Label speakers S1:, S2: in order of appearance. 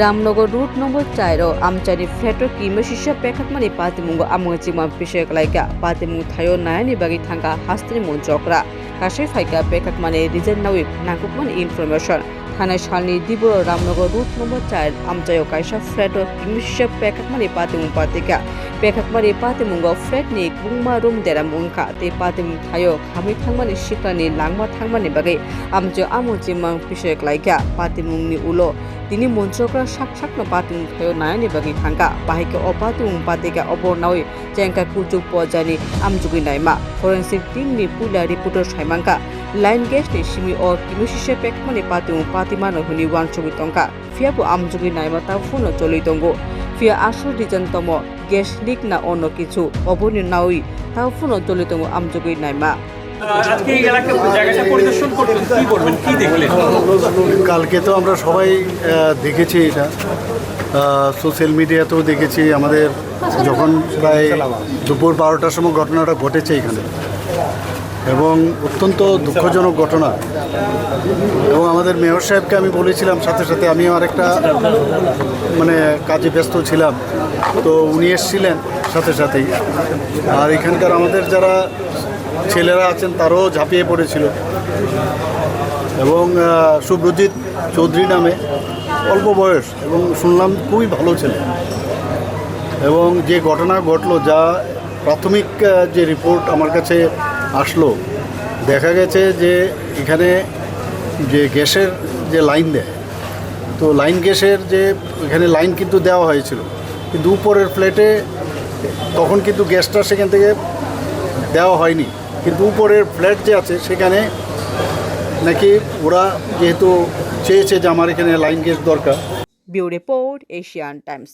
S1: Ramnagar root number 4 आमचानी फ्लेटो किमसिसा पेखाकमानि पातिमुंगो आमंगचिमा पिसेक लाइका पातिमुं थायो नायनि बागि थांगा हास्तिनि मनचक्रा कासे फाइका पेखाकमानि रिजननावि नांगुकमानि इनफरमेशन थानाय सालनि दिबो रामनगर रूट नम्बर 4 आमचायो काइसा फ्लेटो किमसिसा पेखाकमानि पातिमुं पातिका पेखाकमानि पातिमुंगो फ्लेटनि बुंमा रूम देरा मुंखा ते पातिमुं थायो खामि थांमानि सिक्रानि लांमा थांमानि बागि आमचायो आमंगचिमा पिसेक लाइका पातिमुंनि उलो তিনি মঞ্চকরা সাকসাকনো পাতিমুং থাयो নায়নি বাগি থাঙ্কা বাহিকে অপাতিমুং পাতিকা অবনাওই চেংকা কুচুক পজানি আমজুগি নাইমা ফরেন্সিক টিমनि पुला रिपोर्टर साइमांका लाइन गेसनि सिमि अ किमिसिसे पेकमानि पातिमुं पातिमानो हुनि वानसुगि तंका फियाबो आमजुगि नाइमा ता फुनो चलि दंगो फिया आसु रिजन तम गेस लिक ना अন্য কিছু অবনি নাওই তা ফুনো চলি দंगो आमजुगि नाइमा
S2: আজকে এই জায়গাটা পরিদর্শন করবেন কি বলবেন কি দেখলেন
S3: কালকে তো আমরা সবাই দেখেছি এটা সোশ্যাল মিডিয়াতেও দেখেছি আমাদের যখন প্রায় দুপুর 12টার সময় ঘটনাটা ঘটেছে এখানে এবং অত্যন্ত দুঃখজনক ঘটনা এবং আমাদের মেয়র সাহেবকে আমি বলেছিলাম সাথে সাথে আমি আমার একটা মানে কাজে ব্যস্ত ছিলাম তো উনি এসেছিলেন সাথে সাথেই আর এখানকার আমাদের যারা ছেলেরা আছেন তারাও ঝাঁপিয়ে পড়েছিল এবং শুভ্রজিৎ চৌধুরী নামে অল্প বয়স এবং শুনলাম খুবই ভালো ছেলে এবং যে ঘটনা ঘটলো যা প্রাথমিক যে রিপোর্ট আমার কাছে আসলো দেখা গেছে যে এখানে যে গ্যাসের যে লাইন দেয় তো লাইন গ্যাসের যে এখানে লাইন কিন্তু দেওয়া হয়েছিল কিন্তু উপরের ফ্ল্যাটে তখন কিন্তু গ্যাসটা সেখান থেকে দেওয়া হয়নি কিন্তু উপরের ফ্ল্যাট যে আছে সেখানে নাকি ওরা যেহেতু চেয়েছে যে আমার এখানে লাইন গ্যাস দরকার।
S1: Bureau report Asian Times.